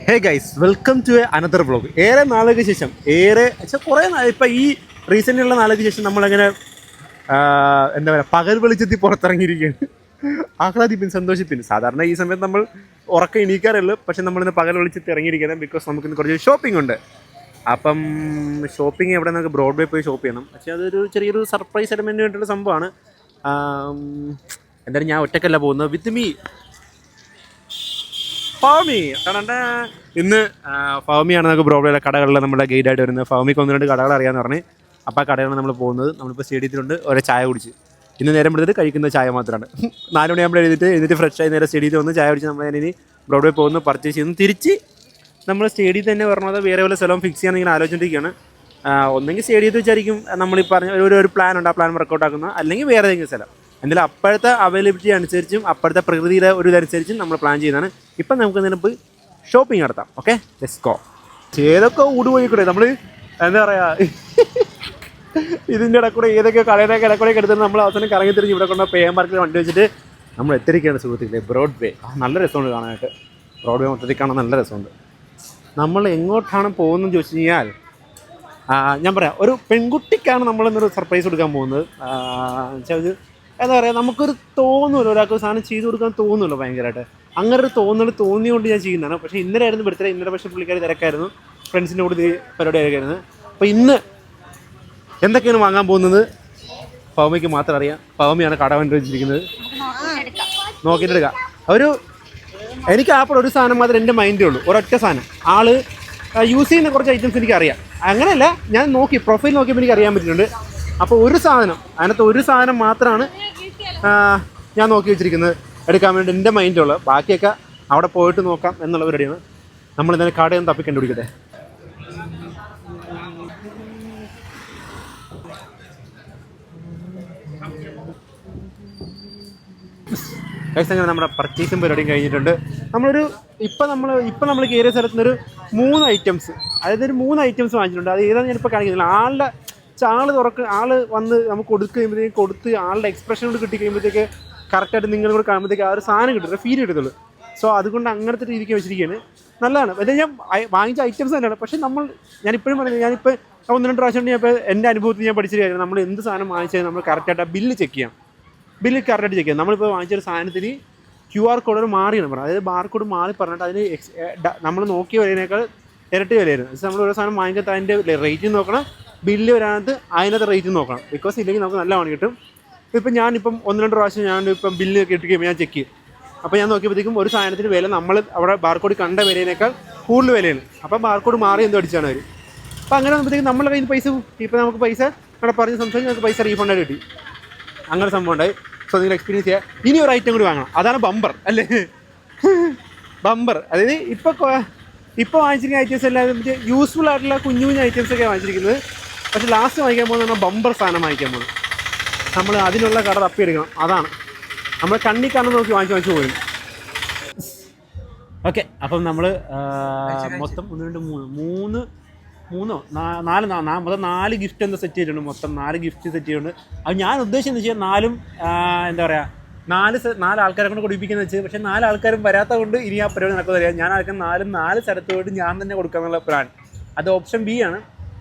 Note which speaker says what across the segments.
Speaker 1: Hey guys, welcome to another vlog. ഏറെ നാളുകൾക്ക് ശേഷം കുറേ ഇപ്പം ഈ റീസെൻ്റുള്ള നാളുകൾക്ക് ശേഷം നമ്മളങ്ങനെ എന്താ പറയുക, പകൽ വെളിച്ചത്തിൽ പുറത്തിറങ്ങിയിരിക്കുകയാണ്. ആഹ്ലാദിപ്പിന് സന്തോഷിപ്പിന്. സാധാരണ ഈ സമയത്ത് നമ്മൾ ഉറക്കം എണീക്കാറുള്ളൂ, പക്ഷെ നമ്മളിന്ന് പകൽ വെളിച്ചത്തിൽ ഇറങ്ങിയിരിക്കുന്നത് ബിക്കോസ് നമുക്കിന്ന് കുറച്ച് ഷോപ്പിംഗ് ഉണ്ട്. അപ്പം ഷോപ്പിംഗ് എവിടെ നമുക്ക് ബ്രോഡ്വേ പോയി ഷോപ്പ് ചെയ്യണം. പക്ഷേ അതൊരു ചെറിയൊരു സർപ്രൈസ് എലമെൻറ്റ് വേണ്ടിയുള്ള സംഭവമാണ്. എന്തായാലും ഞാൻ ഒറ്റക്കല്ല പോകുന്നത്, വിത്ത് മീ ഫൗമി. ഇന്ന് ഫൗമിയാണ് നമുക്ക് ബ്രോഡ്വേയിലെ കടകളിൽ നമ്മുടെ ഗൈഡായിട്ട് വരുന്നത്. ഫൗമിക്ക് 1-2 കടകൾ അറിയാമെന്ന് പറഞ്ഞ് അപ്പോൾ ആ കടകളാണ് നമ്മൾ പോകുന്നത്. നമ്മളിപ്പോൾ സ്റ്റേഡിയത്തിലുണ്ട്, ഒരേ ചായ കുടിച്ച്. ഇന്ന് നേരം എടുത്തിട്ട് കഴിക്കുന്ന ചായ മാത്രമാണ്. 4 മണിയാകുമ്പോൾ എഴുതിയിട്ട് ഫ്രഷായി നേരെ സ്റ്റേഡിയത്തിൽ വന്ന് ചായ കുടിച്ച് നമ്മൾ ഇനി ബ്രോഡ്വേ പോകുന്നു, പർച്ചേസ് ചെയ്യുന്നു. തിരിച്ച് നമ്മൾ സ്റ്റേഡിയത്തിൽ തന്നെ പറഞ്ഞത് വേറെ വല്ല സ്ഥലം ഫിക്സ് ചെയ്യാൻ ഇങ്ങനെ ആലോചിച്ചിരിക്കുകയാണ്. ഒന്നെങ്കിൽ സ്റ്റേഡിയത്തിൽ വെച്ചായിരിക്കും നമ്മൾ ഈ പറഞ്ഞ ഒരു പ്ലാൻ ഉണ്ട്, ആ പ്ലാൻ വർക്കൗട്ട് ആക്കുന്നത്, അല്ലെങ്കിൽ വേറെ ഏതെങ്കിലും സ്ഥലം. എന്തായാലും അപ്പോഴത്തെ അവൈലബിലിറ്റി അനുസരിച്ചും അപ്പോഴത്തെ പ്രകൃതിയുടെ ഒരു ഇതനുസരിച്ചും നമ്മൾ പ്ലാൻ ചെയ്യുന്നതാണ്. ഇപ്പം നമുക്ക് നിനപ്പ് ഷോപ്പിംഗ് നടത്താം. Okay, let's go. ഏതൊക്കെ ഊടുപോയിക്കൂടെ നമ്മൾ, എന്താ പറയുക, ഇതിൻ്റെ ഇടക്കൂടെ ഏതൊക്കെ കടയുടെയൊക്കെ ഇടക്കൂടെയൊക്കെ എടുത്തിട്ട് നമ്മൾ അവസാനം കറങ്ങി തിരിഞ്ഞ് ഇവിടെ കൊണ്ട് പേ പാർക്കിൽ വണ്ടി വെച്ചിട്ട് നമ്മൾ എത്തിരിക്കുകയാണ് സുഹൃത്തുക്കളെ. ബ്രോഡ്വേ നല്ല രസമുണ്ട് കാണാനായിട്ട്. ബ്രോഡ്വേ മൊത്തത്തിൽ കാണാൻ നല്ല രസമുണ്ട്. നമ്മൾ എങ്ങോട്ടാണ് പോകുന്നതെന്ന് ചോദിച്ചു കഴിഞ്ഞാൽ, ഞാൻ പറയാം, ഒരു പെൺകുട്ടിക്കാണ് നമ്മളിന്നൊരു സർപ്രൈസ് കൊടുക്കാൻ പോകുന്നത്. വെച്ചാൽ എന്താ പറയുക, നമുക്കൊരു തോന്നുമല്ലോ, ഒരാൾക്ക് സാധനം ചെയ്ത് കൊടുക്കാൻ തോന്നുമല്ലോ ഭയങ്കരമായിട്ട്. അങ്ങനെ ഒരു തോന്നിയുകൊണ്ട് ഞാൻ ചെയ്യുന്നതാണ്. പക്ഷേ ഇന്നലെ ആയിരുന്നു ബർത്ത്ഡേ. ഇന്നലെ പക്ഷേ പുള്ളിക്കാരി തിരക്കായിരുന്നു, ഫ്രണ്ട്സിൻ്റെ കൂടെ പരിപാടി ആയിരുന്നു. അപ്പോൾ ഇന്ന് എന്തൊക്കെയാണ് വാങ്ങാൻ പോകുന്നത് പവമിക്ക് മാത്രം അറിയാം. പവമിയാണ് കട വണ്ടി വെച്ചിരിക്കുന്നത്, നോക്കിയിട്ട് എടുക്കാം. എനിക്ക് ആപ്പിൾ ഒരു സാധനം മാത്രമേ എൻ്റെ മൈൻഡിൽ ഉള്ളൂ, ഒരൊറ്റ സാധനം. ആൾ യൂസ് ചെയ്യുന്ന കുറച്ച് ഐറ്റംസ് എനിക്കറിയാം. അങ്ങനെയല്ല, ഞാൻ പ്രൊഫൈൽ നോക്കിയപ്പോൾ എനിക്ക് അറിയാൻ പറ്റുന്നുണ്ട്. അപ്പോൾ ഒരു സാധനം, അതിനകത്ത് ഒരു സാധനം മാത്രമാണ് ഞാൻ നോക്കി വെച്ചിരിക്കുന്നത് എടുക്കാൻ വേണ്ടി എൻ്റെ മൈൻഡിലുള്ളത്. ബാക്കിയൊക്കെ അവിടെ പോയിട്ട് നോക്കാം എന്നുള്ള പരിപാടിയാണ്. നമ്മളിന്നലെ കടയൊന്ന് തപ്പി കണ്ടുപിടിക്കട്ടെ. അങ്ങനെ നമ്മുടെ പർച്ചേസും പരിപാടിയും കഴിഞ്ഞിട്ടുണ്ട്. ഇപ്പം നമ്മൾ കയറിയ സ്ഥലത്ത് നിന്നൊരു 3 ഐറ്റംസ്, അതായത് ഒരു 3 ഐറ്റംസ് വാങ്ങിച്ചിട്ടുണ്ട്. അത് ഏതാണെന്ന് ഞാനിപ്പോൾ കാണിക്കുന്നില്ല. ആൾ വന്ന് നമുക്ക് കൊടുത്ത് ആളുടെ എക്സ്പ്രഷൻ കൊണ്ട് കിട്ടി കഴിയുമ്പോഴത്തേക്ക് കറക്റ്റായിട്ട് നിങ്ങൾ കൂടെ കാണുമ്പോഴത്തേക്ക് ആ ഒരു സാധനം കിട്ടും, ഫീൽ കിട്ടത്തുള്ളൂ. സോ അതുകൊണ്ട് അങ്ങനത്തെ രീതിക്ക് വെച്ചിരിക്കുകയാണ്. നല്ലതാണ്. അതായത് ഞാൻ വാങ്ങിച്ച ഐറ്റംസ് തന്നെയാണ്. പക്ഷേ ഞാനിപ്പോഴും പറയുന്നത്, ഞാനിപ്പോൾ 1-2 പ്രാവശ്യം ഞാൻ ഇപ്പോൾ എൻ്റെ അനുഭവത്തിൽ ഞാൻ പഠിച്ചൊരു കാര്യം, നമ്മൾ എന്ത് സാധനം വാങ്ങിച്ചാൽ നമ്മൾ കറക്റ്റായിട്ട് ആ ബില്ല് ചെക്ക് ചെയ്യാം. കറക്റ്റായിട്ട് ചെക്ക് ചെയ്യാം. നമ്മളിപ്പോൾ വാങ്ങിച്ചൊരു സാധനത്തിന് QR കോഡ് മാറിയാണ് പറഞ്ഞത്. അതായത് ബാർകോഡ് മാറി പറഞ്ഞിട്ട് അതിന് നമ്മൾ നോക്കിയ വിലയേക്കാൾ ഇരട്ടി വിലയായിരുന്നു. നമ്മൾ ഓരോ സാധനം വാങ്ങിക്കാത്ത അതിൻ്റെ റേറ്റ് നോക്കണം, ബില്ല് വരാനത്ത് അതിനകത്ത് റേറ്റ് നോക്കണം. ബിക്കോസ് ഇല്ലെങ്കിൽ നമുക്ക് നല്ല പണി കിട്ടും. ഞാനിപ്പം 1-2 പ്രാവശ്യം ഞാനിപ്പം ബില്ല് കിട്ടി കഴിയുമ്പോൾ ഞാൻ ചെക്ക് ചെയ്യും. അപ്പോൾ ഞാൻ നോക്കിയപ്പോഴത്തേക്കും ഒരു സാധനത്തിന് വില നമ്മൾ അവിടെ ബാർകോഡ് കണ്ട വിലയേക്കാൾ കൂടുതൽ വിലയാണ്. അപ്പം ബാർകോഡ് മാറി എന്തോ അടിച്ചാണ് അവർ. അപ്പോൾ അങ്ങനെ വന്നപ്പോഴത്തേക്കും നമ്മുടെ കയ്യിൽ പൈസ, ഇപ്പോൾ നമുക്ക് പൈസ അവിടെ പറഞ്ഞ് സംസാരിച്ച് നമുക്ക് പൈസ റീഫണ്ടായിട്ട് കിട്ടി. അങ്ങനെ സംഭവം ഉണ്ടായി. സോ നിങ്ങൾ എക്സ്പീരിയൻസ് ചെയ്യുക. ഇനി ഒരു ഐറ്റം കൂടി വാങ്ങണം, അതാണ് ബമ്പർ അല്ലേ. ബമ്പർ, അതായത് ഇപ്പോൾ വാങ്ങിച്ചിരിക്കുന്ന ഐറ്റംസ് എല്ലാം യൂസ്ഫുൾ ആയിട്ടുള്ള കുഞ്ഞു ഐറ്റംസൊക്കെ വാങ്ങിച്ചിരിക്കുന്നത്. പക്ഷേ ലാസ്റ്റ് വാങ്ങിക്കാൻ പോകുന്ന ബമ്പർ സാധനം വാങ്ങിക്കാൻ പോകുന്നത്. നമ്മൾ അതിനുള്ള കട തപ്പിയെടുക്കണം. അതാണ് നമ്മൾ കണ്ണി കാണുന്ന നോക്കി വാങ്ങിച്ച് പോയി. ഓക്കെ, അപ്പം നമ്മൾ മൊത്തം 1, 2, 3, 4 ഗിഫ്റ്റ് എന്താ സെറ്റ് ചെയ്തിട്ടുണ്ട്. മൊത്തം 4 ഗിഫ്റ്റ് സെറ്റ് ചെയ്തിട്ടുണ്ട്. അത് ഞാൻ ഉദ്ദേശിച്ചെന്ന് വെച്ചാൽ 4 എന്താ പറയുക, 4 ആൾക്കാരെ കൊണ്ട് കൊടുപ്പിക്കുന്നത് വെച്ച്. പക്ഷേ 4 ആൾക്കാരും വരാത്ത കൊണ്ട് ഇനി ആ പരിപാടി നടക്കുന്നതറിയാം. ഞാൻ ആൾക്കാർ 4 സ്ഥലത്ത് പോയിട്ട് ഞാൻ തന്നെ കൊടുക്കാമെന്നുള്ള പ്ലാൻ. അത് ഓപ്ഷൻ ബി ആണ്.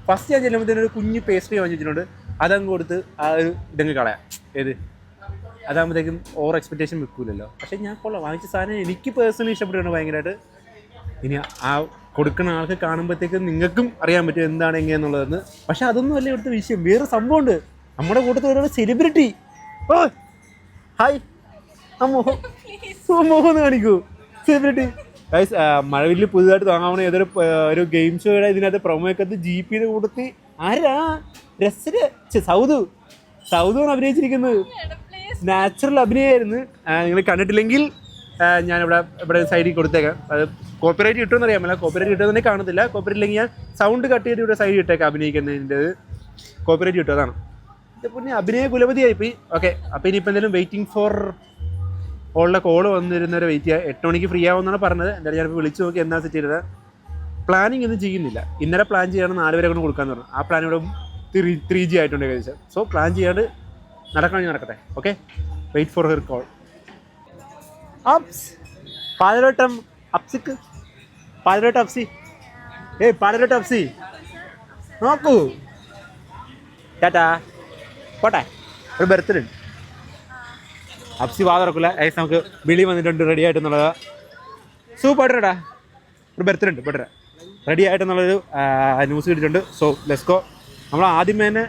Speaker 1: ഫസ്റ്റ് ഞാൻ ചെല്ലുമ്പോഴത്തേനും ഒരു കുഞ്ഞ് പേസ്ട്രി വാങ്ങിച്ചിട്ടുണ്ട്. അതങ്ങ് കൊടുത്ത് ആ ഒരു ഇതങ്ങ് കളയാം. അതാകുമ്പോഴത്തേക്കും ഓവർ എക്സ്പെക്റ്റേഷൻ വെക്കൂലല്ലോ. പക്ഷേ ഞാൻ വാങ്ങിച്ച സാധനം എനിക്ക് പേഴ്സണലി ഇഷ്ടപ്പെട്ടാണ് ഭയങ്കരമായിട്ട്. ഇനി ആ കൊടുക്കുന്ന ആൾക്ക് കാണുമ്പോഴത്തേക്കും നിങ്ങൾക്കും അറിയാൻ പറ്റും എന്താണ് എങ്ങനെയാണെന്നുള്ളതെന്ന്. പക്ഷെ അതൊന്നും അല്ല ഇവിടുത്തെ വിഷയം. വേറെ സംഭവമുണ്ട്. നമ്മുടെ കൂട്ടത്തിൽ ഒരു സെലിബ്രിറ്റി. ഓ ഹായ്, ആ മോഹം ഒന്ന് കാണിക്കൂ. സെലിബ്രിറ്റി ഗൈസ്, മഴവില്ല് പുതുതായിട്ട് വാങ്ങാവുന്ന ഒരു ഗെയിം ഷോയുടെ ഇതിനകത്ത് പ്രൊമോക്കത്ത് ജീപ്പിയുടെ കൂട്ടത്തിൽ ആരാ സൗദാണ് അഭിനയിച്ചിരിക്കുന്നത്. നാച്ചുറൽ അഭിനയമായിരുന്നു. നിങ്ങൾ കണ്ടിട്ടില്ലെങ്കിൽ ഞാനിവിടെ സൈഡിൽ കൊടുത്തേക്കാം. അത് കോപ്പിറൈറ്റ് കിട്ടുമെന്ന് അറിയാമല്ല. കോപ്പിറൈറ്റ് കിട്ടുമെന്നെ കാണത്തില്ല. കോപ്പിറൈറ്റ് ഇല്ലെങ്കിൽ ഞാൻ സൗണ്ട് കട്ട് ചെയ്ത് ഇവിടെ സൈഡിൽ ഇട്ടേക്കാം. അഭിനയിക്കുന്നതിൻ്റെ കോപ്പിറൈറ്റ് കിട്ടും, അതാണ്. പിന്നെ അഭിനയ കുലപതിയായിപ്പോയി. ഓക്കെ, അപ്പോൾ ഇനിയിപ്പോൾ എന്തെങ്കിലും വെയിറ്റിംഗ് ഫോർ ഓളുടെ കോള് വന്നിരുന്നവരെ വെയിറ്റ് ചെയ്യുക. 8 മണിക്ക് ഫ്രീ ആവുമെന്നാണ് പറഞ്ഞത്. എന്തായാലും ഞാനിപ്പോൾ വിളിച്ച് നോക്കി എന്നാ സെറ്റ് ചെയ്തത്. പ്ലാനിങ് ഒന്നും ചെയ്യുന്നില്ല. ഇന്നലെ പ്ലാൻ ചെയ്യാണ് 4 പേരെ കൊണ്ട് കൊടുക്കാമെന്ന് പറഞ്ഞു. ആ പ്ലാൻ ഇവിടെ 3G ആയിട്ടുണ്ട് ഏകദേശം. സോ പ്ലാൻ ചെയ്യാണ്ട് നടക്കണമെങ്കിൽ നടക്കട്ടെ. Okay, wait for her call. അപ്സ് പാലവട്ടം അപ്സിക്ക് പാലര ടപ്സി പാലര ടപ്സി നോക്കൂ ടാറ്റാ പോട്ടെ ഒരു ബർത്ത്ഡേ ഉണ്ട് അപ്സി വാ തുറക്കില്ല ഏകദേശം നമുക്ക് വിളി വന്നിട്ടുണ്ട് റെഡി ആയിട്ടെന്നുള്ളത് സൂപ്പായിട്ടാ ഒരു ബർത്ത്ഡേ ഉണ്ട് ബർത്ത്ഡേ റെഡി ആയിട്ടെന്നുള്ളൊരു ന്യൂസ് കിട്ടിയിട്ടുണ്ട് സോ ലെസ്കോ നമ്മൾ ആദ്യമേ തന്നെ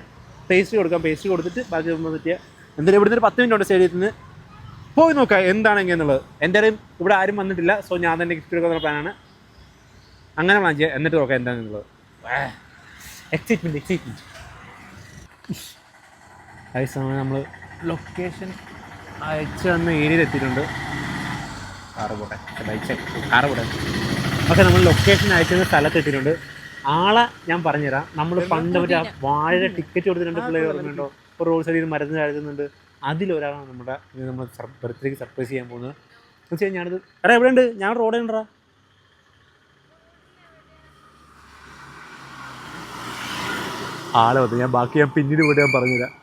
Speaker 1: പേസ്ട്രി കൊടുക്കാം പേസ്ട്രി കൊടുത്തിട്ട് ബാക്കി പറ്റിയ എന്തായാലും ഇവിടുന്ന് ഒരു 10 മിനിറ്റ് ഉണ്ട് സ്റ്റേഡിയത്തിൽ നിന്ന് പോയി നോക്കാം എന്താണെങ്കിൽ എന്നുള്ളത് എന്തായാലും ഇവിടെ ആരും വന്നിട്ടില്ല സോ ഞാൻ തന്നെ ഗിഫ്റ്റ് എടുക്കുന്ന പ്ലാനാണ് അങ്ങനെ പ്ലാൻ ചെയ്യാം എന്നിട്ട് നോക്കാം എന്താണെന്നുള്ളത് എക്സൈറ്റ്മെൻറ്റ് അതേ സമയം നമ്മൾ ലൊക്കേഷൻ അയച്ചു തന്ന ഏരിയയിൽ എത്തിയിട്ടുണ്ട് കാറ് പോട്ടെ പക്ഷെ നമ്മൾ ലൊക്കേഷൻ അയച്ചുന്ന സ്ഥലത്ത് എത്തിയിട്ടുണ്ട് ആളെ ഞാൻ പറഞ്ഞുതരാം നമ്മൾ പണ്ട് മറ്റേ വാഴയുടെ ടിക്കറ്റ് കൊടുത്തിട്ടുണ്ട് പിള്ളേർ പറഞ്ഞിട്ടുണ്ടോ ഇപ്പോൾ റോഡ് സൈഡിൽ മരുന്ന് കരുതുന്നുണ്ട് അതിലൊരാളാണ് നമ്മുടെ നമ്മൾ ബർത്ത്ഡേക്ക് സർപ്രൈസ് ചെയ്യാൻ പോകുന്നത് എന്ന് വെച്ചാൽ ഞാനിത് എവിടെ ഉണ്ട് ഞാൻ റോഡ് ഉണ്ടോ ആളെ വന്നു ഞാൻ ബാക്കി ഞാൻ പിന്നീട് പോയിട്ട് ഞാൻ പറഞ്ഞുതരാം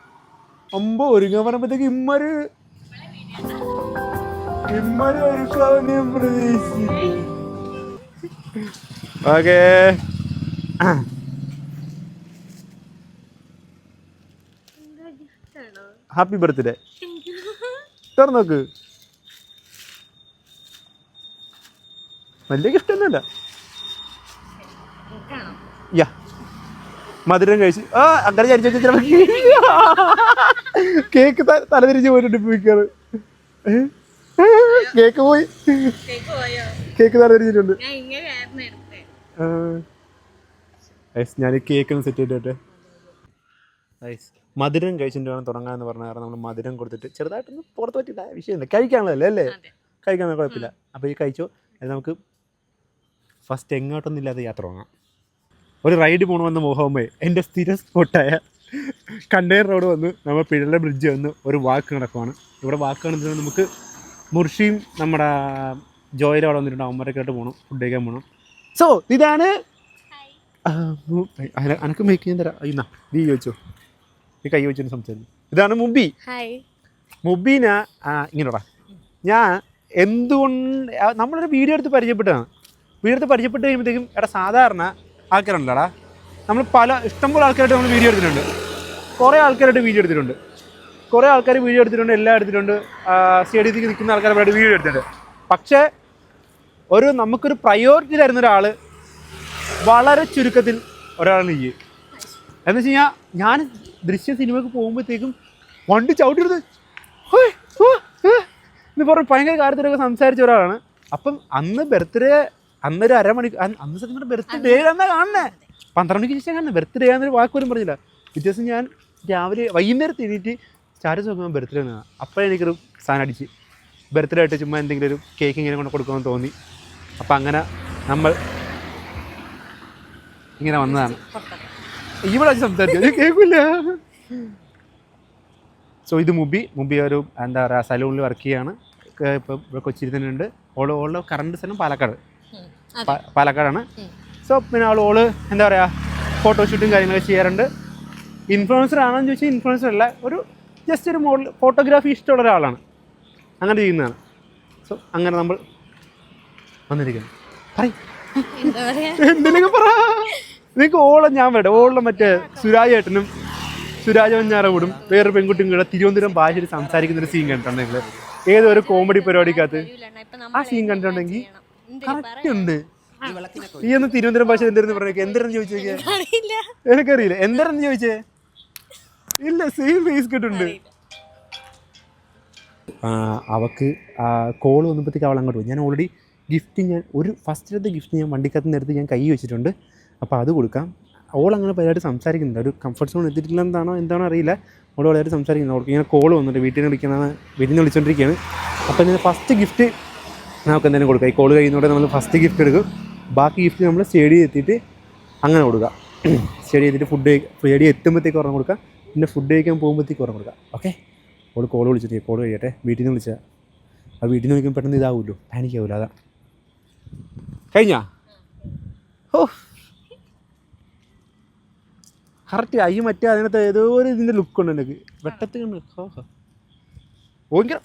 Speaker 1: അമ്പോ ഒരുങ്ങാൻ പറയുമ്പോഴത്തേക്ക് ഇമ്മര് ഒരുക്കാൻ ഞാൻ പ്രതീക്ഷിച്ചു ഓക്കേ ഹാപ്പി ബർത്ത്ഡേ തുറന്നോക്ക് വലിയ ഗിഫ്റ്റ് ഒന്നുമില്ല യാ മധുരം കഴിച്ച് അങ്ങനെ ചരിച്ചു കേക്ക് തലതിരിച്ച് പോയിട്ടുണ്ട് മിക്കാറ് കേക്ക് പോയി കേക്ക് തലതിരിച്ചിട്ടുണ്ട് ഞാൻ കേക്ക് സെറ്റ് ചെയ്തിട്ടെ മധുരം കഴിച്ചിട്ട് വേണം തുടങ്ങാമെന്ന് പറഞ്ഞ കാരണം നമ്മൾ മധുരം കൊടുത്തിട്ട് ചെറുതായിട്ടൊന്ന് പുറത്ത് പറ്റില്ല വിഷയമില്ല കഴിക്കാനുള്ളതല്ലേ അല്ലേ കഴിക്കാൻ കുഴപ്പമില്ല അപ്പോൾ ഈ കഴിച്ചോ അത് നമുക്ക് ഫസ്റ്റ് എങ്ങോട്ടൊന്നും ഇല്ലാതെ യാത്ര തുടങ്ങാം ഒരു റൈഡ് പോകണമെന്ന് മോഹമ്മേ എൻ്റെ സ്ഥിരം സ്പോട്ടായ കണ്ടെയ്നർ റോഡ് വന്ന് നമ്മൾ പിഴല ബ്രിഡ്ജ് വന്ന് ഒരു വാക്ക് നടക്കുവാണ് ഇവിടെ വാക്ക് നടന്നിട്ട് നമുക്ക് മുർഷിയും നമ്മുടെ ജോയിലും അവിടെ വന്നിട്ടുണ്ട് അവന്മാരൊക്കെ ആയിട്ട് പോകണം ഫുഡ് കഴിക്കാൻ പോകണം സോ ഇതാണ് അനക്ക് മേക്ക് ചെയ്യാൻ തരാം ഇന്നാ നീ ചോദിച്ചോ നീ കൈ വെച്ചു സംസാരിച്ചു ഇതാണ് മുബി മുബീന ഇങ്ങനെടാ ഞാൻ എന്തുകൊണ്ട് നമ്മളൊരു വീഡിയോ എടുത്ത് പരിചയപ്പെട്ടതാണ് വീഡിയോ എടുത്ത് പരിചയപ്പെട്ട് കഴിയുമ്പോഴത്തേക്കും എടാ സാധാരണ ആൾക്കാരുണ്ടല്ലോടാ നമ്മൾ ഇഷ്ടംപോലെ ആൾക്കാരായിട്ട് നമ്മൾ വീഡിയോ എടുത്തിട്ടുണ്ട് കുറേ ആൾക്കാരായിട്ട് വീഡിയോ എടുത്തിട്ടുണ്ട് കുറേ ആൾക്കാർ വീഡിയോ എടുത്തിട്ടുണ്ട് എല്ലാം എടുത്തിട്ടുണ്ട് സ്റ്റേഡിയത്തിൽ നിൽക്കുന്ന ആൾക്കാരായിട്ട് വീഡിയോ എടുത്തിട്ടുണ്ട് പക്ഷേ നമുക്കൊരു പ്രയോറിറ്റി തരുന്ന ഒരാൾ വളരെ ചുരുക്കത്തിൽ ഒരാളാണ് ഈ എന്ന് വെച്ച് കഴിഞ്ഞാൽ ഞാൻ ദൃശ്യ സിനിമയ്ക്ക് പോകുമ്പോഴത്തേക്കും വണ്ടി ചവിട്ടിരുന്നത് എന്ന് പറഞ്ഞ് ഭയങ്കര കാര്യത്തിലൊക്കെ സംസാരിച്ച ഒരാളാണ് അപ്പം അന്ന് ബർത്ത്ഡേ അന്നൊരു അരമണിക്കൂർ അന്ന് സത്യം ബർത്ത്ഡേ എന്നാ കാണുന്നേ 12 മണിക്ക് ശേഷം കാണുന്നത് ബർത്ത്ഡേ എന്നൊരു വാക്ക് പോലും പറഞ്ഞില്ല വ്യത്യാസം ഞാൻ രാവിലെ വൈകുന്നേരം തിരിഞ്ഞിട്ട് സ്റ്റാറ്റസ് നോക്കുമ്പോൾ ബർത്ത്ഡേ എന്നാണ് അപ്പോഴേ എനിക്കൊരു സാധനം അടിച്ച് ബർത്ത്ഡേ ആയിട്ട് ചുമ്മാ എന്തെങ്കിലും ഒരു കേക്ക് ഇങ്ങനെ കൊണ്ട് കൊടുക്കുമെന്ന് തോന്നി അപ്പം അങ്ങനെ നമ്മൾ ഇങ്ങനെ വന്നതാണ് ഇവിടെ വെച്ച് സംസാരിച്ചു കേൾക്കില്ല സോ ഇത് മുബി ഒരു എന്താ പറയുക സലൂണിൽ വർക്ക് ചെയ്യാണ് ഇപ്പം ഇവിടെ കൊച്ചിയിൽ തന്നെ ഉണ്ട് ഓളുടെ കറണ്ട് സ്ഥലം പാലക്കാടാണ് സോ പിന്നെ ഓള് എന്താ പറയുക ഫോട്ടോഷൂട്ടും കാര്യങ്ങളൊക്കെ ചെയ്യാറുണ്ട് ഇൻഫ്ലുവൻസർ ആണെന്ന് ചോദിച്ചാൽ ഇൻഫ്ലുവൻസർ അല്ല ഒരു ജസ്റ്റ് ഒരു മോഡൽ ഫോട്ടോഗ്രാഫി ഇഷ്ടമുള്ള ഒരാളാണ് അങ്ങനെ ചെയ്യുന്നതാണ് സോ അങ്ങനെ നമ്മൾ വന്നിരിക്കുന്നു എന്തെങ്കിലും പറ നിങ്ങൾക്ക് ഓളം ഞാൻ പറയട്ടെ ഓളം മറ്റേ സുരാജ് ഏട്ടനും സുരാജ് വഞ്ഞാറോടും വേറൊരു പെൺകുട്ടിയും കൂടെ തിരുവനന്തപുരം ഭാഷയിൽ സംസാരിക്കുന്ന ഒരു സീൻ കണ്ടിട്ടുണ്ടെങ്കിൽ ഏതൊരു കോമഡി പരിപാടിക്കകത്ത് ആ സീൻ കണ്ടിട്ടുണ്ടെങ്കിൽ കറക്റ്റ് ഉണ്ട് ഈ ഒന്ന് തിരുവനന്തപുരം ഭാഷ എന്തായിരുന്നു പറഞ്ഞേ എന്തായിരുന്നു ചോദിച്ചേ എനിക്കറിയില്ല എന്തായിരുന്നു ചോദിച്ചേ ഇല്ല സെയിം ഫേസ് കിട്ടുണ്ട് അവൾക്ക് കോൾ വന്നപ്പോഴത്തേക്ക് അവൾ അങ്ങോട്ട് പോയി ഞാൻ ഓൾറെഡി ഗിഫ്റ്റ് ഞാൻ ഫസ്റ്റിലത്തെ ഗിഫ്റ്റ് ഞാൻ വണ്ടിക്കകത്ത് നിന്ന് എടുത്ത് ഞാൻ കൈ വെച്ചിട്ടുണ്ട് അപ്പോൾ അത് കൊടുക്കാം ഓൾ അങ്ങനെ പലതായിട്ട് സംസാരിക്കുന്നുണ്ട് ഒരു കംഫർട്ട് സോൺ എത്തിയിട്ടില്ലെന്നാണോ എന്താണോ അറിയില്ല ഓൾ വളരെ സംസാരിക്കുന്നത് അവർക്ക് ഇങ്ങനെ കോൾ വന്നിട്ട് വീട്ടിൽ നിന്ന് വിളിച്ചുകൊണ്ടിരിക്കുകയാണ് അപ്പോൾ ഞാൻ ഫസ്റ്റ് ഗിഫ്റ്റ് നമുക്ക് എന്തെങ്കിലും കൊടുക്കാം ഈ കോൾ കഴിയുന്നതോടെ നമ്മൾ ഫസ്റ്റ് ഗിഫ്റ്റ് എടുക്കും ബാക്കി ഗിഫ്റ്റ് നമ്മൾ സ്റ്റേഡിയം എത്തിയിട്ട് അങ്ങനെ കൊടുക്കുക സ്റ്റേഡിയം എത്തിയിട്ട് സ്റ്റേഡിയം എത്തുമ്പോഴത്തേക്ക് ഒരെണ്ണം കൊടുക്കുക പിന്നെ ഫുഡ് കഴിക്കാൻ പോകുമ്പോഴത്തേക്ക് ഒരെണ്ണം കൊടുക്കുക ഓക്കെ ഓൾ കോൾ വിളിച്ചിട്ട് കോൾ കഴിയട്ടെ വീട്ടിൽ നിന്ന് വിളിച്ചാൽ ആ വീട്ടിൽ നിന്ന് വിളിക്കുമ്പോൾ പെട്ടെന്ന് ഇതാവുമല്ലോ പാനിക് ആവില്ല അതാ കഴിഞ്ഞാ ഓ കറക്റ്റ് അയ്യ മറ്റേ അതിനകത്ത് ഏതോ ഒരു ഇതിൻ്റെ ലുക്കുണ്ട് എനിക്ക് വെട്ടത്ത് കണ്ട് ഭയങ്കര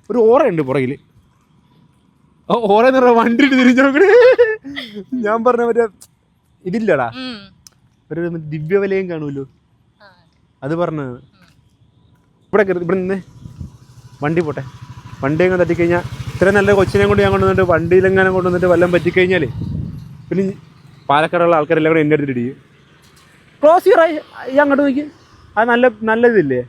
Speaker 1: ഒരു ഓറയുണ്ട് പുറകിൽ ഓറ എന്ന് പറഞ്ഞാൽ വണ്ടി തിരിച്ചു നോക്കണേ ഞാൻ പറഞ്ഞ മറ്റേ ഇതില്ലടാ, ഒരു ദിവ്യവലയം കാണുമല്ലോ, അത് പറഞ്ഞത്. ഇവിടെ നിന്ന് വണ്ടി പോട്ടെ, വണ്ടി എങ്ങനെ തട്ടിക്കഴിഞ്ഞാൽ, ഇത്ര നല്ല കൊച്ചിനെ കൊണ്ട് ഞാൻ കൊണ്ടുവന്നിട്ട് വണ്ടിയിലെങ്ങനെ കൊണ്ടുവന്നിട്ട് വല്ലതും പറ്റിക്കഴിഞ്ഞാൽ പിന്നെ പാലക്കാടുള്ള ആൾക്കാരെല്ലാം കൂടെ എൻ്റെ അടുത്തിട്ട് ഇടിക്കും. ക്ലോസ് ചെയ്യറായി ഈ അങ്ങോട്ട് നോക്കി, അത് നല്ലതില്ലേ?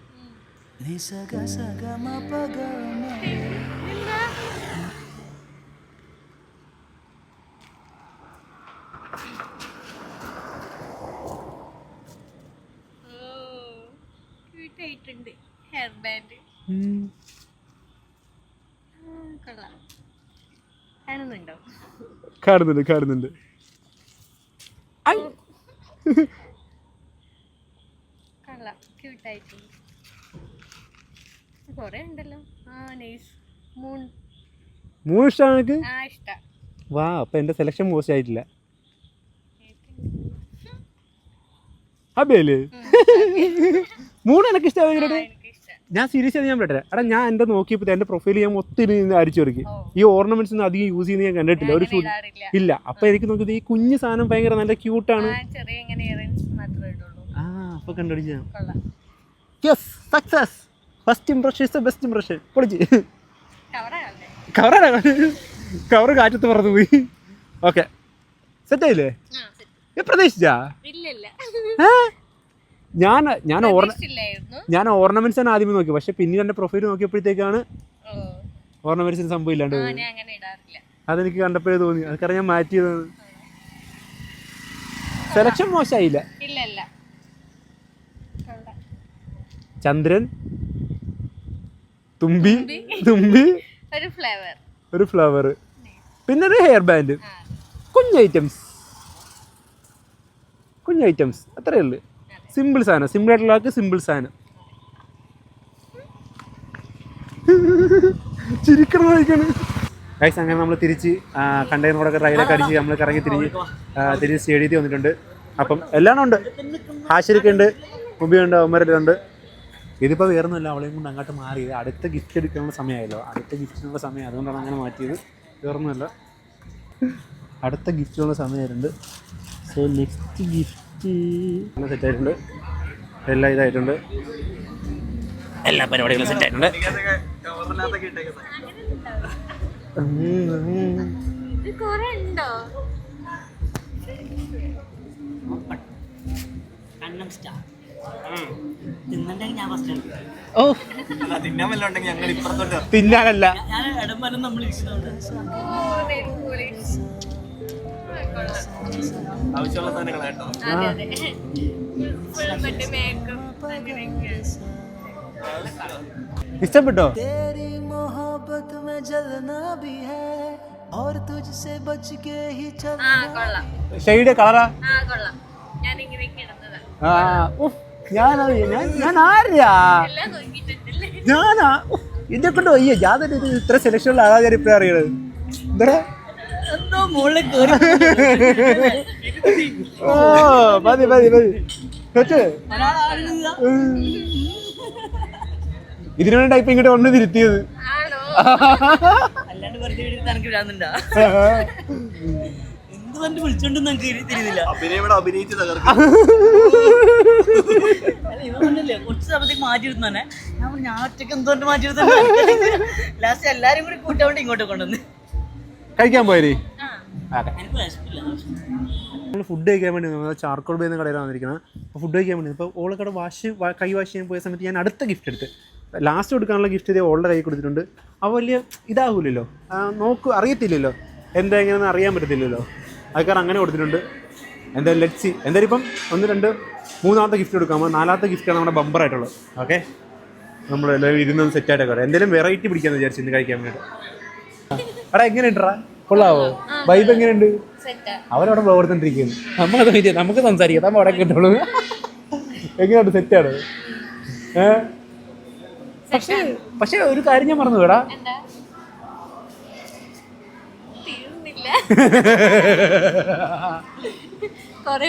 Speaker 1: കാണുന്നുണ്ട്. മൂന്ന് ഇഷ്ടമാണ് എനിക്ക്. വാ, അപ്പൊ എന്റെ സെലക്ഷൻ മോശം ആയിട്ടില്ല. അബേല് മൂന്ന് എനിക്ക് ഇഷ്ടമായി. ഞാൻ സീരിയസ് ആയി ഞാൻ പറ്റേ എടാ, ഞാൻ എന്റെ നോക്കിയപ്പോ എന്റെ പ്രൊഫൈൽ ഞാൻ ഒത്തിരി അരിച്ചു കൊടുക്കി. ഈ ഓർണമെന്റ്സ് ഒന്നും അധികം യൂസ് ചെയ്യുന്നത് ഞാൻ കണ്ടിട്ടില്ല, ഒരു ഷൂട്ട് ഇല്ല. അപ്പൊ എനിക്ക് നോക്കിയത് ഈ കുഞ്ഞു സാധനം ഭയങ്കര നല്ല ക്യൂട്ടാണ്. അപ്പൊ കണ്ടുപിടിച്ച success. First impression is the best impression. പൊളിച്ച് കവറ് കാറ്റത്ത് പറന്നു പോയി. ഓക്കെ, സെറ്റ് ആയില്ലേ? പ്രതീക്ഷിച്ചാ? ഞാൻ ഓർണമെന്റ്സ് ആണ് ആദ്യമേ നോക്കി, പക്ഷെ പിന്നീട് എന്റെ പ്രൊഫൈൽ നോക്കിയപ്പോഴത്തേക്കാണ് ഓർണമെന്റ്സിന് സംഭവം ഇല്ലാണ്ട്. അതെനിക്ക് കണ്ടപ്പോഴേ തോന്നി, അതൊക്കെ ഞാൻ മാറ്റിയതാണ്. സെലക്ഷൻ മോശമായില്ല. ചന്ദ്രൻ, തുമ്പി, ഒരു ഫ്ലവർ, പിന്നെ ഒരു ഹെയർ ബാൻഡ്, കുഞ്ഞ് ഐറ്റംസ് അത്രേ ഉള്ളു. സിമ്പിൾ സാധനം, സിമ്പിൾ ആയിട്ടുള്ള ആൾക്ക് സിമ്പിൾ സാധനം. ചിരിക്കണം വായിക്കാണ് ഗൈസ്. അങ്ങനെ നമ്മൾ തിരിച്ച് കണ്ടെയ്നറോടൊക്കെ റൈലൊക്കെ അടിച്ച് നമ്മൾ കറങ്ങി തിരിച്ച് സ്റ്റേഡിയത്തിൽ വന്നിട്ടുണ്ട്. അപ്പം എല്ലാം ഉണ്ട്, ഹാഷിരിക്ക ഉണ്ട്, മുബിയുണ്ട്, ഉമ്മരെല്ലാം ഉണ്ട്. ഇതിപ്പോൾ വേറൊന്നുമില്ല, അവളെയും കൊണ്ട് അങ്ങോട്ട് മാറിയത് അടുത്ത ഗിഫ്റ്റ് എടുക്കാനുള്ള സമയമായല്ലോ, അടുത്ത ഗിഫ്റ്റിനുള്ള സമയം, അതുകൊണ്ടാണ് അങ്ങനെ മാറ്റിയത്. വേറൊന്നുമല്ല, അടുത്ത ഗിഫ്റ്റിനുള്ള സമയമായിട്ടുണ്ട്. സോ നെക്സ്റ്റ് ഗിഫ്റ്റ് സെറ്റായിട്ടുണ്ട്, എല്ലാം ഇതായിട്ടുണ്ട്, എല്ലാ പരിപാടികളും സെറ്റായിട്ടുണ്ട്. തിന്നാനല്ല, ആവശ്യമുള്ള സാധനങ്ങളാട്ടോ. ഇഷ്ടപ്പെട്ടോ? ഷെയ്ഡ് കളറാ? ഞാനാ എന്നെ കൊണ്ട് വയ്യ. ഞാൻ തന്നെ ഇത്ര സെലക്ഷനുള്ള ആളാകാൻ ഇപ്പഴാ അറിയണത്. എന്താ മതി ഇതിനു വേണ്ടി ഇപ്പൊ ഇങ്ങോട്ട് ഒന്ന് തിരുത്തിയത്.
Speaker 2: കുറച്ച് സമയത്തേക്ക് മാറ്റിയിരുന്നു തന്നെ. ഞാൻ ഒറ്റക്ക് എന്തുകൊണ്ട് മാറ്റിയിരുന്നു, ലാസ്റ്റ് എല്ലാരും കൂടി കൂട്ടാണ്ട് ഇങ്ങോട്ട് കൊണ്ടുവന്ന്
Speaker 1: കഴിക്കാൻ പോയേ. ഫുഡ് കഴിക്കാൻ വേണ്ടി ചാർക്കോൾ ബേ എന്ന കടയിലാണ് വന്നിരിക്കുന്നത്. അപ്പോൾ ഫുഡ് കഴിക്കാൻ വേണ്ടി ഇപ്പോൾ ഓളെ കട കൈ വാഷ് ചെയ്യാൻ പോയ സമയത്ത് ഞാൻ അടുത്ത ഗിഫ്റ്റ് എടുത്ത് ലാസ്റ്റ് കൊടുക്കാനുള്ള ഗിഫ്റ്റ് ഇതേ ഓളുടെ കൈ കൊടുത്തിട്ടുണ്ട്. അത് വലിയ ഇതാകൂലല്ലോ, അറിയത്തില്ലല്ലോ എന്താ എങ്ങനെയാണെന്ന് അറിയാൻ പറ്റത്തില്ലല്ലോ, അതുകാരണം അങ്ങനെ കൊടുത്തിട്ടുണ്ട്. എന്തായാലും ലെറ്റ്സി. എന്തായാലും ഇപ്പം 1, 2, 3 ഗിഫ്റ്റ് കൊടുക്കാമോ. 4ാമത്തെ ഗിഫ്റ്റാണ് നമ്മുടെ ബമ്പറായിട്ടുള്ളത്. ഓക്കെ, നമ്മളെല്ലാവരും ഇരുന്ന് സെറ്റായിട്ടൊക്കെ വരാം. എന്തെങ്കിലും വെറൈറ്റി പിടിക്കാമെന്ന് വിചാരിച്ചു ഇന്ന് കഴിക്കാൻ വേണ്ടി. എടാ എങ്ങനെയുണ്ടാ, കൊള്ളാവോ? വൈബ് എങ്ങനെയുണ്ട്? അവരവിടെ പ്രവർത്തിണ്ടിരിക്കുന്നു, നമ്മളത് നമുക്ക് സംസാരിക്കാം, നമ്മൾ അവിടെ കിട്ടുള്ളൂ. എങ്ങനെയുണ്ട്? സെറ്റാണ്. പക്ഷെ ഒരു കാര്യം ഞാൻ മറന്നു കേടാ,
Speaker 3: കൊറേ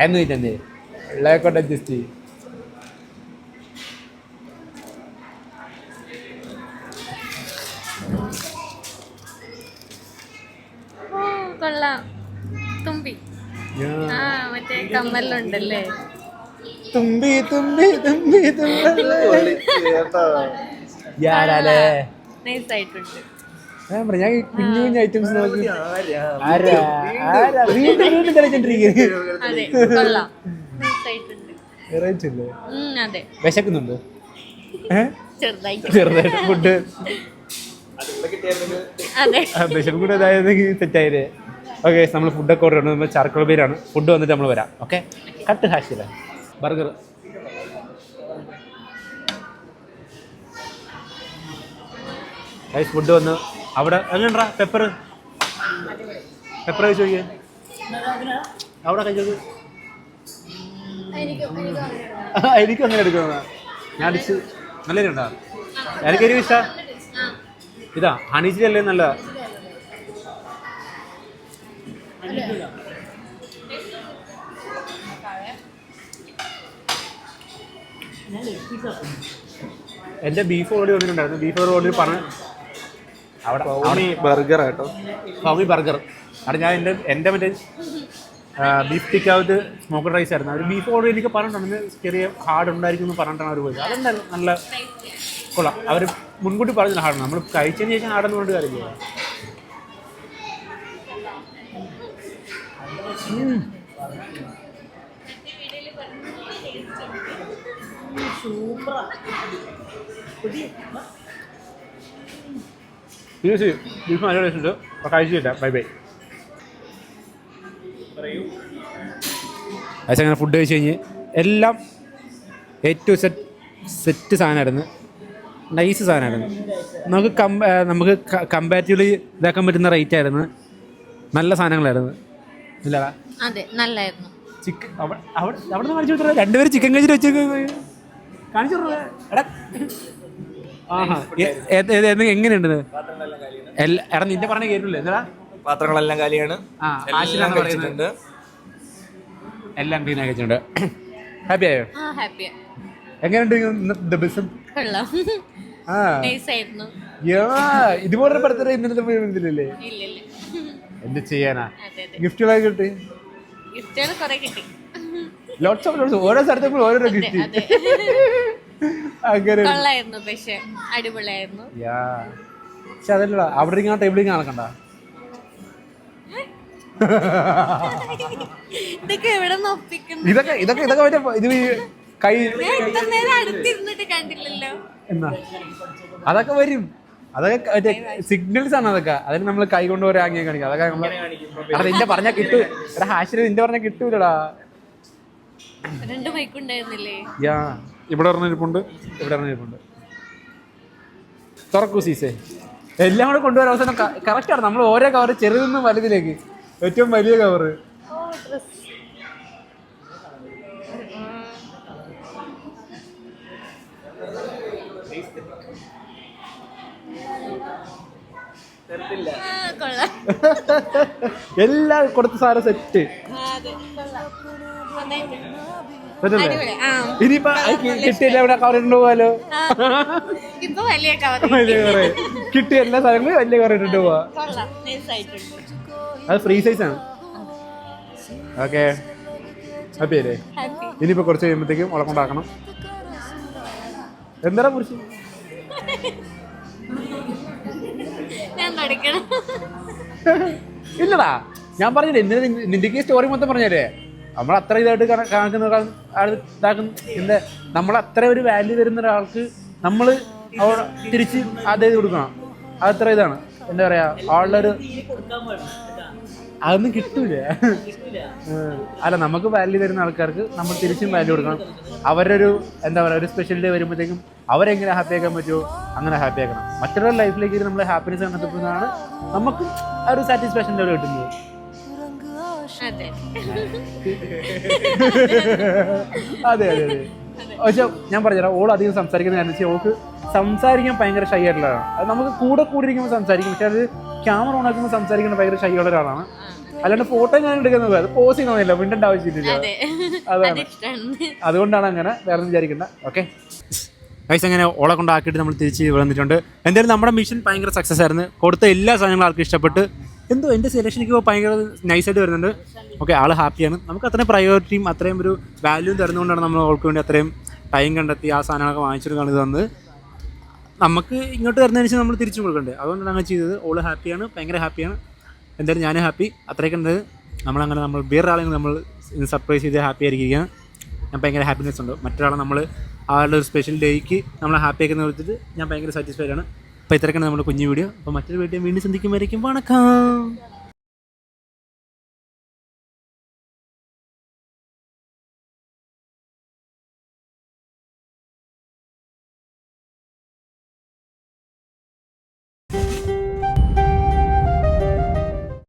Speaker 1: ഒന്നും ഇല്ലേ, ഉള്ളേക്കോട്ടെ അഡ്ജസ്റ്റ് ചെയ്യും.
Speaker 3: കൊള്ളാം. തുമ്പി മറ്റേ കമ്മലുണ്ടല്ലേ.
Speaker 1: തുമ്പി തുമ്പി തുമ്പി
Speaker 3: നൈസ് ആയിട്ടുണ്ട്.
Speaker 1: ഞാൻ കുഞ്ഞു കുഞ്ഞു ഐറ്റംസ് നോക്കി
Speaker 3: അതെ കൊള്ളാം. നൈസ് ആയിട്ടുണ്ട്. അതെ
Speaker 1: വിശക്കുന്നുണ്ടോ?
Speaker 3: ചെറുതായിട്ട്
Speaker 1: ചെറുതായിട്ട് ഫുഡ്
Speaker 3: അതെ
Speaker 1: വിശപ്പ് കൂടെ അതായത് സെറ്റായത്. ഓക്കെ, നമ്മൾ ഫുഡൊക്കെ ഓർഡർ ചെയ്യുന്നത് നമ്മൾ ചാർക്കോൾ പേരാണ്. ഫുഡ് വന്നിട്ട് നമ്മൾ വരാം. ഓക്കെ, കട്ട് ഹാഷില്ല ബർഗർ. ഫുഡ് വന്ന് അവിടെ എങ്ങനെയാ പെപ്പർ പെപ്പർ കഴിച്ചു നോക്കിയേ. അവിടെ കഴിച്ചത് എനിക്കും അങ്ങനെ എടുക്കുന്ന ഞാൻ അടിച്ച് നല്ല ഉണ്ടാ. എനിക്കൊരു ഇഷ്ടം ഇതാ ഹണീച്ചിരി അല്ലേ നല്ല. എൻ്റെ ബീഫ് ഓൾറെഡി വന്നിട്ടുണ്ടായിരുന്നു. ബീഫ് ഓൾറെഡി പറഞ്ഞ് അവിടെ
Speaker 4: ബർഗർ കേട്ടോ,
Speaker 1: ഫൗമി ബർഗർ. അവിടെ ഞാൻ എൻ്റെ മറ്റേ ബീഫ് ടിക്കാവത്ത് സ്മോക്കഡ് റൈസ് ആയിരുന്നു. അവർ ബീഫ് ഓൾറെഡി എനിക്ക് പറഞ്ഞിട്ടുണ്ട് ചെറിയ ഹാർഡ് ഉണ്ടായിരിക്കും എന്ന് പറഞ്ഞിട്ടാണ് അവർ പോയത്. അതെന്തായാലും നല്ല കൊള്ളാം. അവർ മുൻകൂട്ടി പറഞ്ഞില്ല ഹാർഡാണ്. നമ്മൾ കഴിച്ചതിന് ശേഷം ഹാർഡെന്ന് കൊണ്ട് കാര്യമില്ല. ബീഫ് നല്ല ടേസ്റ്റ് ഉണ്ട്. അപ്പോൾ കഴിച്ചില്ല. Bye bye. അങ്ങനെ ഫുഡ് കഴിച്ച് കഴിഞ്ഞ് എല്ലാം ഏറ്റവും സെറ്റ് സാധനമായിരുന്നു. നൈസ് സാധനമായിരുന്നു. നമുക്ക് കമ്പാരിറ്റീവ്ലി ഇതാക്കാൻ പറ്റുന്ന റേറ്റ് ആയിരുന്നു. നല്ല സാധനങ്ങളായിരുന്നു. ഇല്ലടാ
Speaker 3: അതെ നല്ലായിരുന്നു.
Speaker 1: ചിക്കൻ അവിടെ നിന്ന് കാണിച്ചു കൊടുത്തത് രണ്ടുപേരും ചിക്കൻ കഴിച്ചിട്ട് വെച്ചേക്ക് കാണിച്ചു കൊടുത്തത്. എടാ ആഹാ എങ്ങനെയുണ്ട്? എടാ നിന്റെ പറഞ്ഞ കേട്ടില്ലേ? എന്താ
Speaker 4: പാത്രങ്ങളെല്ലാം കാലിയാണ്.
Speaker 1: പറയുന്നുണ്ട് എല്ലാം ക്ലീൻ ആക്കിയിട്ടുണ്ട്. ഹാപ്പി ആയോ? എങ്ങനെയുണ്ട് ദിവസം? ഇതുപോലെ ബർത്ത്ഡേ ഇന്നലത്തെ ഇതിലല്ലേ? എന്ത് ചെയ്യാനാ? ഗിഫ്റ്റുകളൊക്കെ കിട്ടി. Lots of lots. ഓരോ സ്ഥലത്തും ഓരോ ഗിഫ്റ്റ്. അങ്ങനെ പക്ഷെ അതല്ല അവിടെ ഇങ്ങനെ ടേബിളിൽ നടക്കണ്ട. ഇതൊക്കെ ഇത് കൈ എന്നാ അതൊക്കെ വരും. അതൊക്കെ മറ്റേ സിഗ്നൽസ് ആണ്. അതൊക്കെ അതിന് നമ്മൾ കൈ കൊണ്ട് ഓരോ ആംഗ്യം കാണിക്കാം. അതൊക്കെ നമ്മൾ എടാ നിന്റെ പറഞ്ഞാൽ കിട്ടൂ. എടാ ഹാഷിന് നിന്റെ പറഞ്ഞാൽ കിട്ടൂലടാ. ഇവിടെ ഇറങ്ങിയിരിപ്പുണ്ട്, ഇവിടെ ഇറങ്ങിയിരിപ്പുണ്ട്. തുറക്കൂ സീസേ. എല്ലാം കൂടെ കൊണ്ടുവരാൻ അവസാനം കറക്റ്റാണ്. നമ്മൾ ഓരോ കവറ് ചെറുതെന്ന് വലുതിലേക്ക് ഏറ്റവും വലിയ കവറ്. എല്ലാം കൊടുത്ത സാധനം സെറ്റ്. ഇനിയിപ്പോ കിട്ടിയില്ല ഇവിടെ കവറിട്ട് പോവാലോ. കിട്ടിയ എല്ലാ സാധനങ്ങളും വലിയ കവറിട്ട് പോവാ. അത് ഫ്രീ സൈസ് ആണ്. ഓക്കെ ഹാപ്പി അല്ലേ? ഇനിയിപ്പോ കുറച്ച് കഴിയുമ്പോഴത്തേക്കും ഉളക്കൊണ്ടാക്കണം. എന്താ കുറിച്ച് ഇല്ലടാ ഞാൻ പറഞ്ഞില്ലേ നിന്റെ സ്റ്റോറി മൊത്തം പറഞ്ഞല്ലേ. നമ്മൾ അത്ര ഇതായിട്ട് കാണിക്കുന്ന എന്താ നമ്മൾ അത്ര ഒരു വാല്യൂ തരുന്ന ഒരാൾക്ക് നമ്മൾ തിരിച്ച് അത് കൊടുക്കണം. അതത്ര ഇതാണ് എന്താ പറയാ ആളുടെ അതൊന്നും കിട്ടൂല. അല്ല നമുക്ക് വാല്യൂ തരുന്ന ആൾക്കാർക്ക് നമ്മൾ തിരിച്ചും വാല്യൂ കൊടുക്കണം. അവരുടെ ഒരു എന്താ പറയുക ഒരു സ്പെഷ്യൽ ഡേ വരുമ്പോഴത്തേക്കും അവരെങ്ങനെ ഹാപ്പി ആക്കാൻ പറ്റുമോ അങ്ങനെ ഹാപ്പി ആക്കണം. മറ്റുള്ള ലൈഫിലേക്ക് നമ്മൾ ഹാപ്പിനെസ് കണ്ടെത്തുന്നതാണ് നമുക്ക് ആ ഒരു സാറ്റിസ്ഫാക്ഷൻ ലെവൽ കിട്ടുന്നത്. അതെ അതെ അതെ. പക്ഷെ ഞാൻ പറഞ്ഞുതരാം, ഓൾ അധികം സംസാരിക്കുന്ന കാരണം വെച്ചാൽ ഓൾക്ക് സംസാരിക്കാൻ ഭയങ്കര ഷൈ ആയിട്ടുള്ളതാണ്. അത് നമുക്ക് കൂടെ ഇരിക്കുമ്പോൾ സംസാരിക്കും. പക്ഷെ അത് ക്യാമറ ഓൺ ആക്കുമ്പോൾ സംസാരിക്കുന്ന ഭയങ്കര ഷൈ ഉള്ള ഒരാളാണ്. അല്ലാണ്ട് ഫോട്ടോ ഞാൻ എടുക്കുന്നത് അത് പോസ് ചെയ്യുന്നില്ല, മിണ്ടേണ്ട ആവശ്യമില്ല. അതാണ്, അതുകൊണ്ടാണ് അങ്ങനെ, വേറെ വിചാരിക്കണ്ട. ഓക്കെ പൈസ അങ്ങനെ ഓളെ കൊണ്ടാക്കിയിട്ട് നമ്മൾ തിരിച്ച് വന്നിട്ടുണ്ട്. എന്തായാലും നമ്മുടെ മിഷൻ ഭയങ്കര സക്സസ് ആയിരുന്നു. കൊടുത്ത എല്ലാ സാധനങ്ങളും ആൾക്ക് ഇഷ്ടപ്പെട്ട്. എന്തോ എൻ്റെ സെലക്ഷനൊക്കെ ഇപ്പോൾ ഭയങ്കര നൈസായിട്ട് വരുന്നുണ്ട്. ഓക്കെ, ആൾ ഹാപ്പിയാണ്. നമുക്ക് അത്രയും പ്രയോറിറ്റിയും അത്രയും ഒരു വാല്യൂം തരുന്നതുകൊണ്ടാണ് നമ്മൾ അവൾക്ക് വേണ്ടി അത്രയും ടൈം കണ്ടെത്തി ആ സാധനങ്ങളൊക്കെ വാങ്ങിച്ചെടുക്കുകയാണ് ഇത് വന്നത്. നമുക്ക് ഇങ്ങോട്ട് വരുന്നതിന് നമ്മൾ തിരിച്ചു കൊടുക്കണ്ടേ, അതുകൊണ്ടാണ് അങ്ങനെ ചെയ്തത്. ഓൾ ഹാപ്പിയാണ്, ഭയങ്കര ഹാപ്പിയാണ്. എന്തായാലും ഞാനും ഹാപ്പി. അത്രയൊക്കെ ഉണ്ട്. നമ്മൾ വേറൊരാളെ നമ്മൾ സർപ്രൈസ് ചെയ്ത് ഹാപ്പി ആയിരിക്കുകയാണ്. ഞാൻ ഭയങ്കര ഹാപ്പിനെസ് ഉണ്ട്. മറ്റൊരാളെ നമ്മൾ ആളുടെ ഒരു സ്പെഷ്യൽ ഡേക്ക് നമ്മളെ ഹാപ്പി ആക്കുന്ന വെച്ചിട്ട് ഞാൻ ഭയങ്കര സാറ്റിസ്ഫൈഡ് ആണ്. അപ്പോൾ ഇത്രയൊക്കെയാണ് നമ്മുടെ കുഞ്ഞു വീഡിയോ. അപ്പോൾ മറ്റൊരു വീഡിയോ വീണ്ടും സന്ധിക്കുമ്പോഴേക്കും വണക്കം.